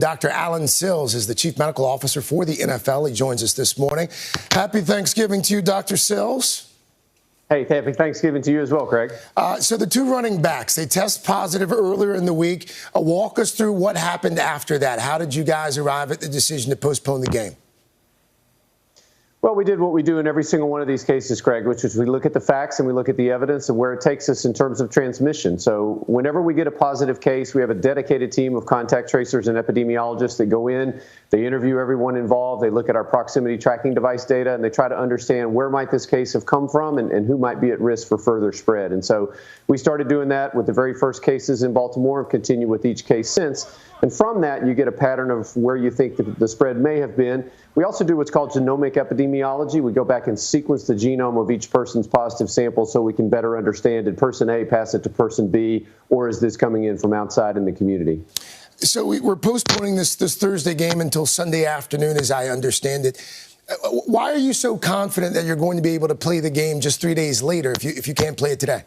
Dr. Alan Sills is the Chief Medical Officer for the NFL. He joins us this morning. Happy Thanksgiving to you, Dr. Sills. Hey, happy Thanksgiving to you as well, Craig. So the two running backs, they test positive earlier in the week. Walk us through what happened after that. How did you guys arrive at the decision to postpone the game? Well, we did what we do in every single one of these cases, Craig, which is we look at the facts and we look at the evidence and where it takes us in terms of transmission. So whenever we get a positive case, we have a dedicated team of contact tracers and epidemiologists that go in. They interview everyone involved. They look at our proximity tracking device data, and they try to understand where might this case have come from and who might be at risk for further spread. And so we started doing that with the very first cases in Baltimore and continue with each case since. And from that, you get a pattern of where you think the spread may have been. We also do what's called genomic epidemiology. We go back and sequence the genome of each person's positive sample so we can better understand, did person A pass it to person B, or is this coming in from outside in the community? So we're postponing this Thursday game until Sunday afternoon, as I understand it. Why are you so confident that you're going to be able to play the game just 3 days later if you can't play it today?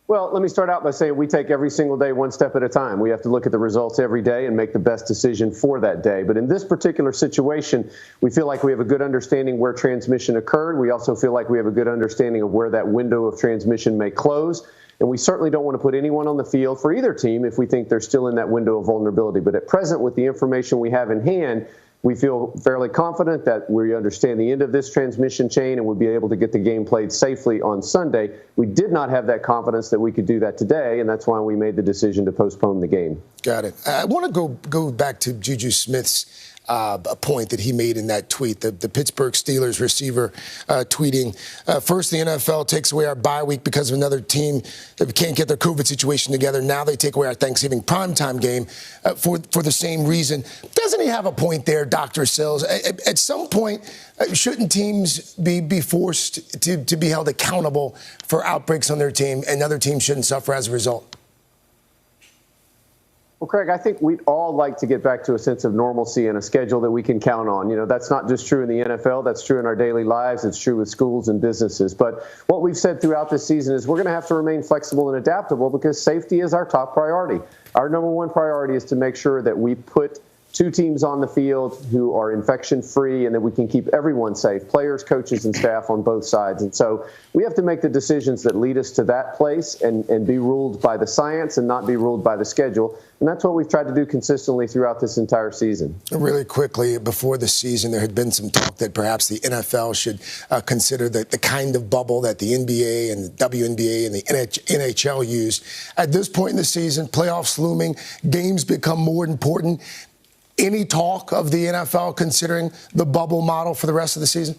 Well, let me start out by saying we take every single day one step at a time. We have to look at the results every day and make the best decision for that day. But in this particular situation, we feel like we have a good understanding where transmission occurred. We also feel like we have a good understanding of where that window of transmission may close. And we certainly don't want to put anyone on the field for either team if we think they're still in that window of vulnerability. But at present, with the information we have in hand, we feel fairly confident that we understand the end of this transmission chain and we'll be able to get the game played safely on Sunday. We did not have that confidence that we could do that today, and that's why we made the decision to postpone the game. Got it. I want to go back to Juju Smith's a point that he made in that tweet, the Pittsburgh Steelers receiver tweeting, first the NFL takes away our bye week because of another team that can't get their COVID situation together. Now they take away our Thanksgiving primetime game for the same reason. Doesn't he have a point there, Dr. Sills? At some point, shouldn't teams be forced to be held accountable for outbreaks on their team, and other teams shouldn't suffer as a result? Well, Craig, I think we'd all like to get back to a sense of normalcy and a schedule that we can count on. You know, that's not just true in the NFL. That's true in our daily lives. It's true with schools and businesses. But what we've said throughout this season is we're going to have to remain flexible and adaptable because safety is our top priority. Our number one priority is to make sure that we put two teams on the field who are infection-free and that we can keep everyone safe, players, coaches, and staff on both sides. And so we have to make the decisions that lead us to that place and be ruled by the science and not be ruled by the schedule. And that's what we've tried to do consistently throughout this entire season. Really quickly, before the season, there had been some talk that perhaps the NFL should consider the kind of bubble that the NBA and the WNBA and the NHL use. At this point in the season, playoffs looming, games become more important. Any talk of the NFL considering the bubble model for the rest of the season?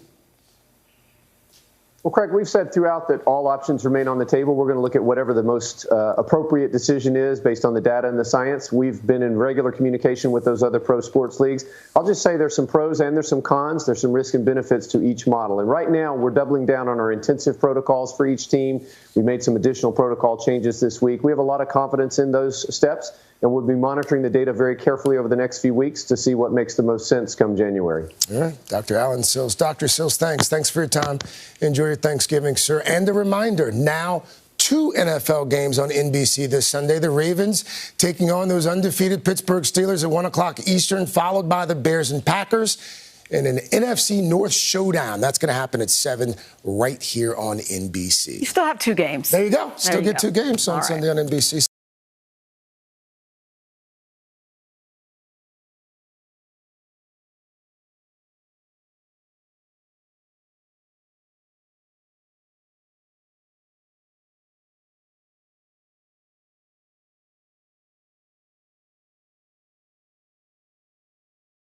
Well, Craig, we've said throughout that all options remain on the table. We're going to look at whatever the most appropriate decision is based on the data and the science. We've been in regular communication with those other pro sports leagues. I'll just say there's some pros and there's some cons. There's some risks and benefits to each model. And right now, we're doubling down on our intensive protocols for each team. We made some additional protocol changes this week. We have a lot of confidence in those steps, and we'll be monitoring the data very carefully over the next few weeks to see what makes the most sense come January. All right, Dr. Alan Sills. Dr. Sills, thanks. Thanks for your time. Enjoy your Thanksgiving, sir. And a reminder, now 2 NFL games on NBC this Sunday. The Ravens taking on those undefeated Pittsburgh Steelers at 1 o'clock Eastern, followed by the Bears and Packers in an NFC North showdown. That's going to happen at 7 right here on NBC. You still have 2 games. There you go. Still get 2 games on Sunday on NBC.